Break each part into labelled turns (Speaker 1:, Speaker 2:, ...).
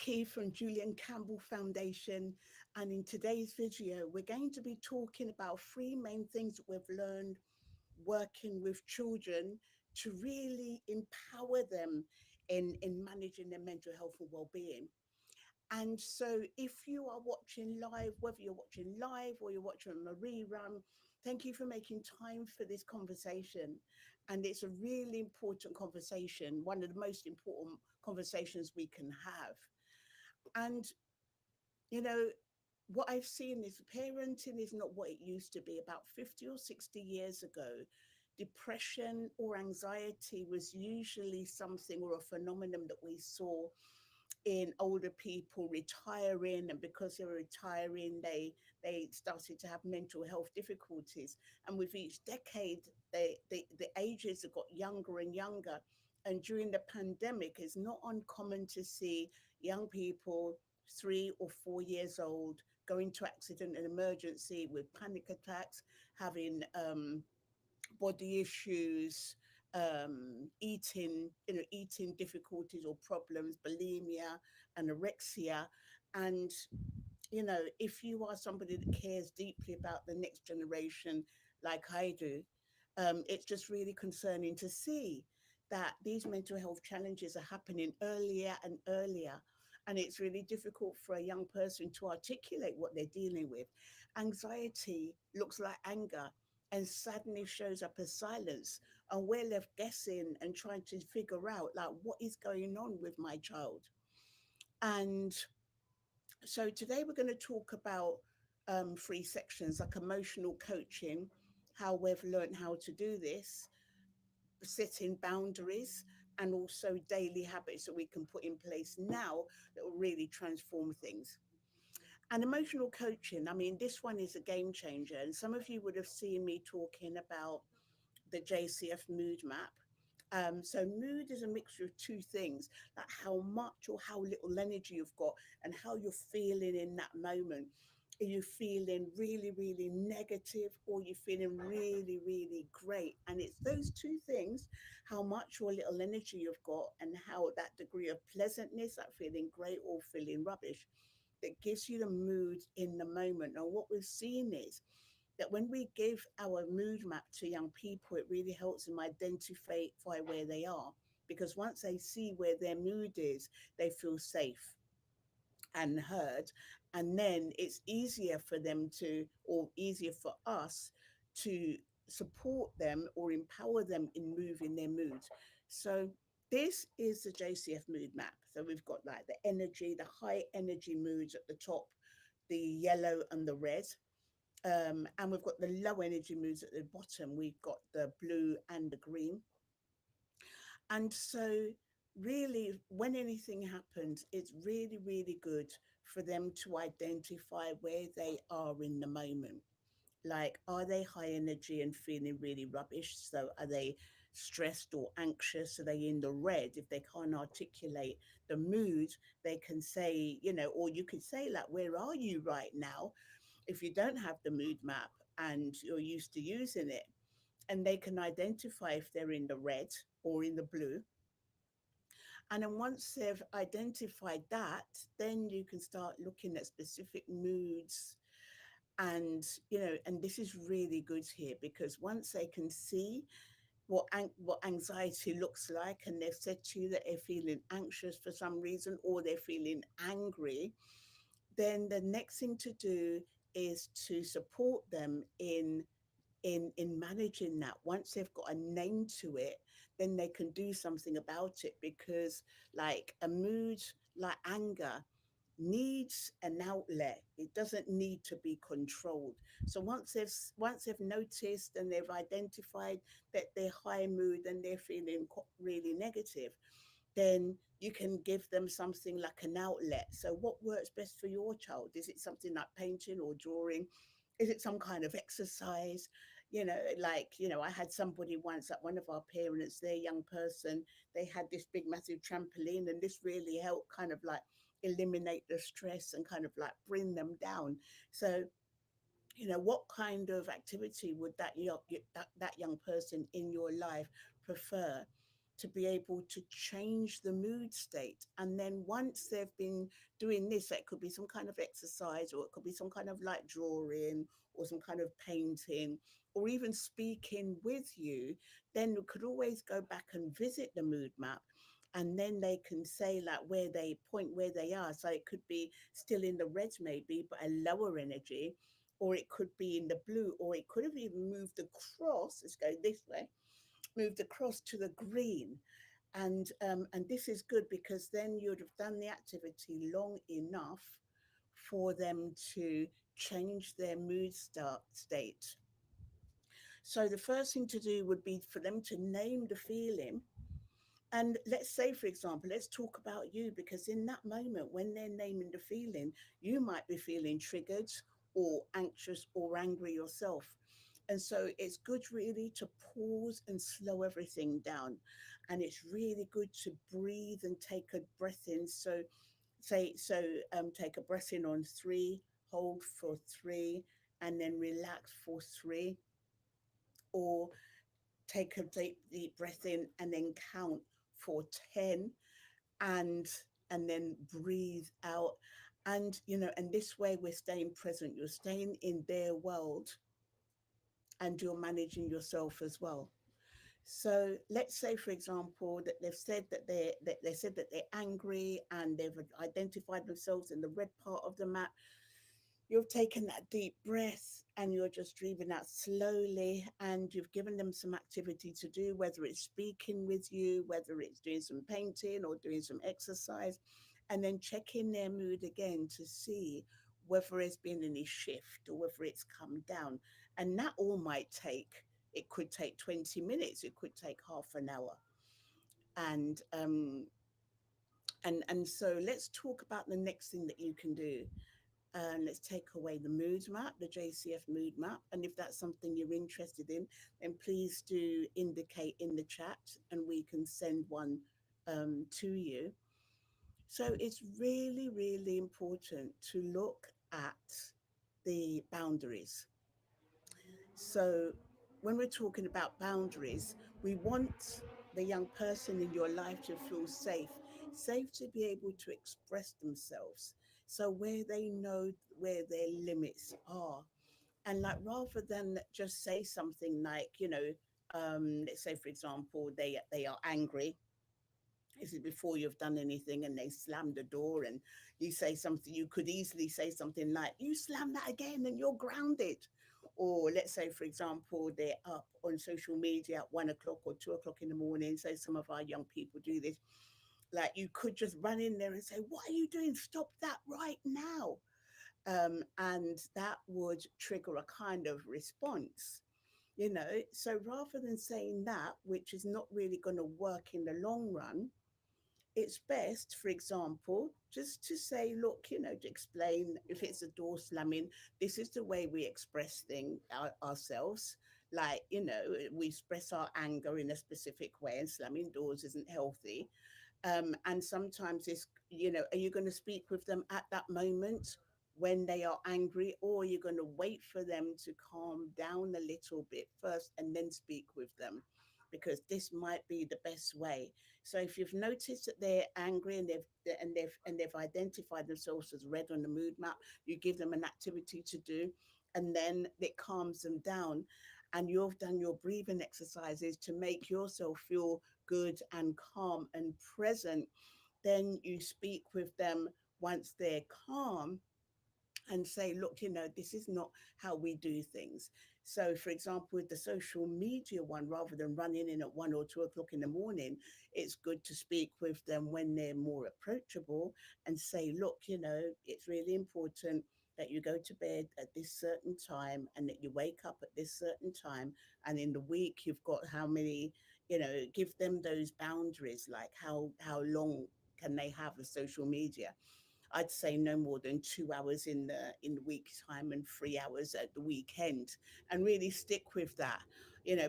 Speaker 1: Key from Julian Campbell Foundation, and in today's video, we're going to be talking about three main things that we've learned working with children to really empower them in managing their mental health and well-being. And so, if you are watching live, whether you're watching live or you're watching on a rerun, thank you for making time for this conversation. And it's a really important conversation, one of the most important conversations we can have. And, you know, what I've seen is parenting is not what it used to be. About 50 or 60 years ago, depression or anxiety was usually something or a phenomenon that we saw in older people retiring, and because they were retiring, they started to have mental health difficulties. And with each decade, the ages have got younger and younger. And during the pandemic, it's not uncommon to see young people 3 or 4 years old go into accident and emergency with panic attacks, having body issues, eating difficulties or problems, bulimia, anorexia. And, if you are somebody that cares deeply about the next generation, like I do, it's just really concerning to see that these mental health challenges are happening earlier and earlier. And it's really difficult for a young person to articulate what they're dealing with. Anxiety looks like anger, and sadness shows up as silence. And we're left guessing and trying to figure out, like, what is going on with my child. And so today we're going to talk about three sections, like emotional coaching, how we've learned how to do this, setting boundaries, and also daily habits that we can put in place now that will really transform things. And emotional coaching, I mean, this one is a game changer. And some of you would have seen me talking about the JCF mood map. So mood is a mixture of two things, like how much or how little energy you've got and how you're feeling in that moment. Are you feeling really, really negative, or you feeling really, really great? And it's those two things, how much or little energy you've got and how that degree of pleasantness, like feeling great or feeling rubbish, that gives you the mood in the moment. And what we've seen is that when we give our mood map to young people, it really helps them identify where they are. Because once they see where their mood is, they feel safe and heard. And then it's easier for them to, or easier for us to support them or empower them in moving their moods. So this is the JCF mood map. So we've got like the energy, the high energy moods at the top, the yellow and the red. And we've got the low energy moods at the bottom. We've got the blue and the green. And so, really, when anything happens, it's really, really good for them to identify where they are in the moment. Like, are they high energy and feeling really rubbish? So, are they stressed or anxious? Are they in the red? If they can't articulate the mood, they can say, or you could say, like, where are you right now? If you don't have the mood map and you're used to using it, and they can identify if they're in the red or in the blue. And then once they've identified that, then you can start looking at specific moods. And, and this is really good here, because once they can see what anxiety looks like, and they've said to you that they're feeling anxious for some reason or they're feeling angry, then the next thing to do is to support them in managing that. Once they've got a name to it, then they can do something about it, because like a mood like anger needs an outlet. It doesn't need to be controlled. So once they've noticed and they've identified that they're high mood and they're feeling really negative, then you can give them something like an outlet. So what works best for your child? Is it something like painting or drawing? Is it some kind of exercise? I had somebody once, like one of our parents, their young person, they had this big massive trampoline, and this really helped kind of like eliminate the stress and kind of like bring them down. So, what kind of activity would that young person in your life prefer? to be able to change the mood state. And then once they've been doing this, it could be some kind of exercise, or it could be some kind of like drawing, or some kind of painting, or even speaking with you, then we could always go back and visit the mood map. And then they can say like where they point where they are. So it could be still in the reds maybe, but a lower energy, or it could be in the blue, or it could have even moved across. Let's go this way, moved across to the green. And this is good because then you'd have done the activity long enough for them to change their mood state. So the first thing to do would be for them to name the feeling. And let's say, for example, let's talk about you, because in that moment when they're naming the feeling, you might be feeling triggered or anxious or angry yourself. And so it's good really to pause and slow everything down. And it's really good to breathe and take a breath in. So take a breath in on three, hold for three, and then relax for three. Or take a deep breath in and then count for 10, and then breathe out. And and this way we're staying present, you're staying in their world, and you're managing yourself as well. So let's say, for example, that they said that they're angry and they've identified themselves in the red part of the map. You've taken that deep breath and you're just breathing out slowly, and you've given them some activity to do, whether it's speaking with you, whether it's doing some painting or doing some exercise, and then check in their mood again to see whether there's been any shift or whether it's come down. And that all might take, it could take 20 minutes, it could take half an hour. And so let's talk about the next thing that you can do. And let's take away the mood map, the JCF mood map. And if that's something you're interested in, then please do indicate in the chat and we can send one to you. So it's really, really important to look at the boundaries. So when we're talking about boundaries, we want the young person in your life to feel safe, safe to be able to express themselves. So where they know where their limits are. And like rather than just say something like, let's say for example, they are angry. This is before you've done anything and they slam the door, and you say something, you could easily say something like, you slam that again and you're grounded. Or let's say, for example, they're up on social media at 1 o'clock or 2 o'clock in the morning. So some of our young people do this. Like you could just run in there and say, what are you doing? Stop that right now. And that would trigger a kind of response. So rather than saying that, which is not really going to work in the long run, it's best, for example, just to say, look, to explain if it's a door slamming, this is the way we express ourselves. Like, we express our anger in a specific way, and slamming doors isn't healthy. And sometimes it's, are you going to speak with them at that moment when they are angry, or are you going to wait for them to calm down a little bit first and then speak with them? Because this might be the best way. So if you've noticed that they're angry and they've identified themselves as red on the mood map, you give them an activity to do, and then it calms them down. And you've done your breathing exercises to make yourself feel good and calm and present. Then you speak with them once they're calm and say, look, this is not how we do things. So, for example, with the social media one, rather than running in at 1 or 2 o'clock in the morning, it's good to speak with them when they're more approachable and say, look, it's really important that you go to bed at this certain time and that you wake up at this certain time. And in the week, you've got how many, give them those boundaries, like how long can they have the social media. I'd say no more than 2 hours in the week time and 3 hours at the weekend, and really stick with that,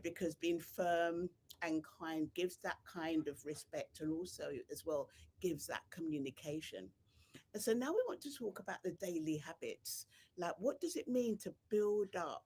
Speaker 1: because being firm and kind gives that kind of respect, and also as well gives that communication. And so now we want to talk about the daily habits. Like, what does it mean to build up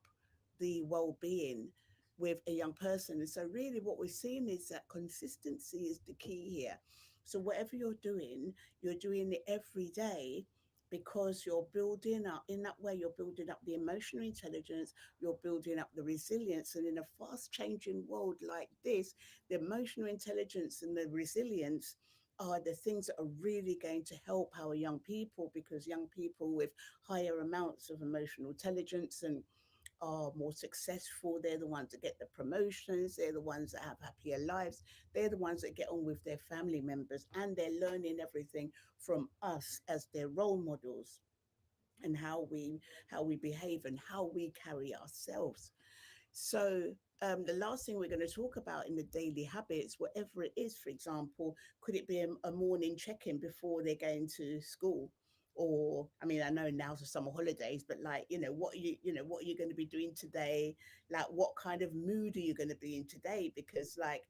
Speaker 1: the well-being? with a young person. And so, really, what we're seeing is that consistency is the key here. So, whatever you're doing it every day because you're building up in that way, you're building up the emotional intelligence, you're building up the resilience. And in a fast changing world like this, the emotional intelligence and the resilience are the things that are really going to help our young people, because young people with higher amounts of emotional intelligence and are more successful. They're the ones that get the promotions. They're the ones that have happier lives. They're the ones that get on with their family members, and they're learning everything from us as their role models, and how we behave and how we carry ourselves. So, the last thing we're going to talk about in the daily habits, whatever it is, for example, could it be a morning check in before they're going to school? Or, I mean, I know now's the summer holidays, but like, what are you going to be doing today? Like, what kind of mood are you going to be in today? Because, like,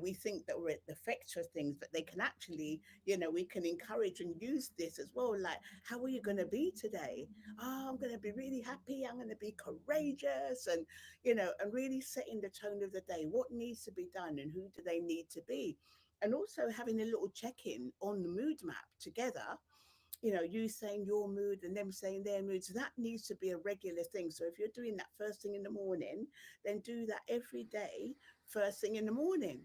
Speaker 1: we think that we're at the effects of things, but they can actually, we can encourage and use this as well. Like, how are you going to be today? Oh, I'm going to be really happy. I'm going to be courageous. And really setting the tone of the day. What needs to be done and who do they need to be? And also having a little check in on the mood map together, you saying your mood and them saying their mood. So that needs to be a regular thing. So if you're doing that first thing in the morning, then do that every day, first thing in the morning.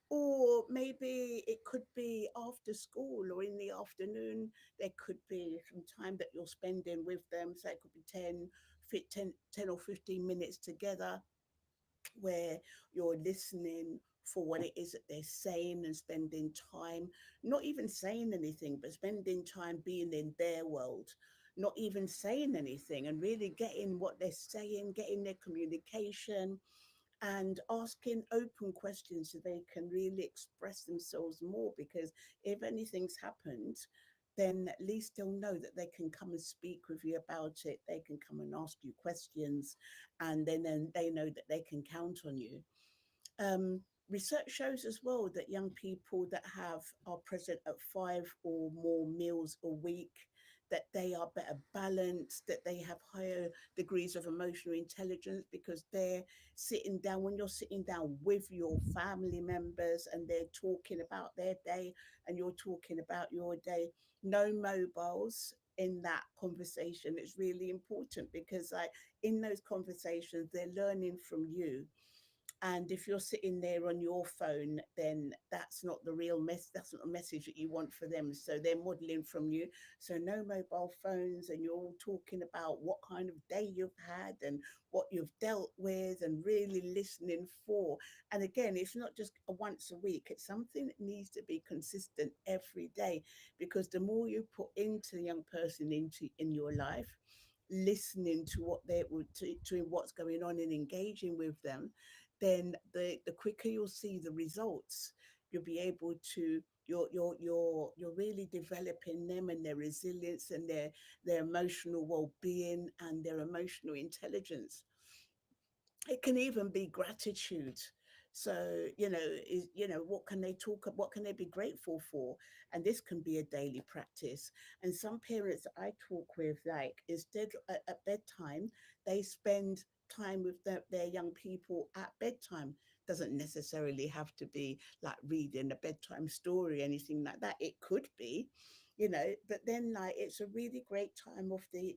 Speaker 1: Or maybe it could be after school or in the afternoon. There could be some time that you're spending with them. So it could be 10 or 15 minutes together where you're listening for what it is that they're saying and spending time, not even saying anything, but spending time being in their world, not even saying anything, and really getting what they're saying, getting their communication, and asking open questions so they can really express themselves more. Because if anything's happened, then at least they'll know that they can come and speak with you about it. They can come and ask you questions, and then they know that they can count on you. Research shows as well that young people that are present at 5 or more meals a week, that they are better balanced, that they have higher degrees of emotional intelligence, because they're sitting down, when you're sitting down with your family members and they're talking about their day and you're talking about your day. No mobiles in that conversation. It's really important, because like in those conversations they're learning from you. And if you're sitting there on your phone, then that's not the real that's not the message that you want for them. So they're modeling from you. So no mobile phones, and you're all talking about what kind of day you've had and what you've dealt with, and really listening for. And again, it's not just a once a week, it's something that needs to be consistent every day, because the more you put into the young person into in your life, listening to what they would to what's going on and engaging with them, then the quicker you'll see the results. You'll be able to you're really developing them and their resilience and their emotional well-being and their emotional intelligence. It can even be gratitude. So what can they what can they be grateful for? And this can be a daily practice. And some parents that I talk with, like, instead at bedtime, they spend time with their young people at bedtime. Doesn't necessarily have to be like reading a bedtime story, anything like that. It could be, but then, like, it's a really great time of the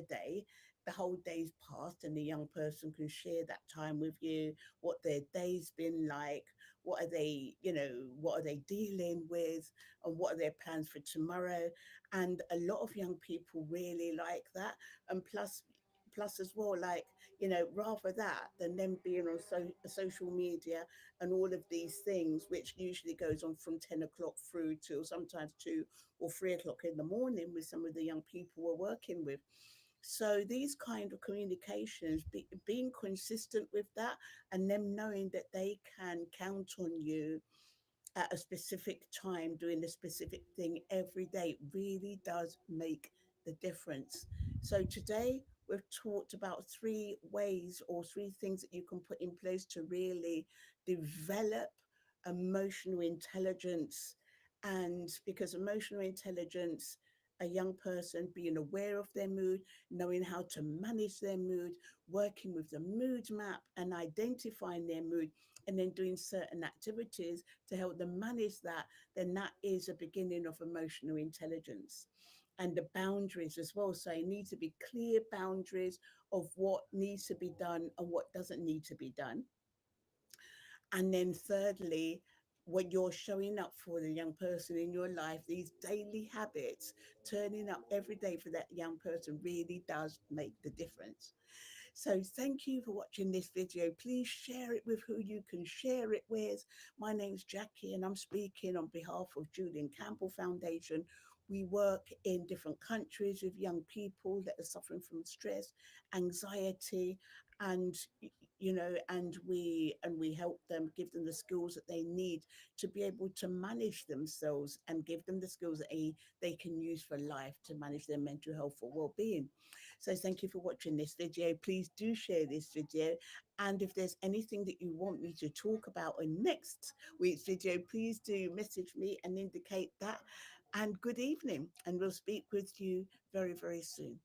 Speaker 1: day. The whole day's passed and the young person can share that time with you, what their day's been like, what are they dealing with, and what are their plans for tomorrow. And a lot of young people really like that. And plus as well, like, rather that than them being on social media and all of these things, which usually goes on from 10 o'clock through till sometimes 2 or 3 o'clock in the morning with some of the young people we're working with. So these kind of communications, being consistent with that, and them knowing that they can count on you at a specific time doing a specific thing every day, really does make the difference. So today we've talked about 3 ways or 3 things that you can put in place to really develop emotional intelligence. And because emotional intelligence a young person being aware of their mood, knowing how to manage their mood, working with the mood map and identifying their mood, and then doing certain activities to help them manage that, then that is a beginning of emotional intelligence. And the boundaries as well. So it needs to be clear boundaries of what needs to be done and what doesn't need to be done. And then thirdly, when you're showing up for the young person in your life, these daily habits, turning up every day for that young person really does make the difference. So thank you for watching this video. Please share it with who you can share it with. My name's Jackie and I'm speaking on behalf of Julian Campbell Foundation. We work in different countries with young people that are suffering from stress, anxiety, and and we help them, give them the skills that they need to be able to manage themselves and give them the skills that they can use for life to manage their mental health or well-being. So thank you for watching this video. Please do share this video. And if there's anything that you want me to talk about in next week's video, please do message me and indicate that. And good evening. And we'll speak with you very, very soon.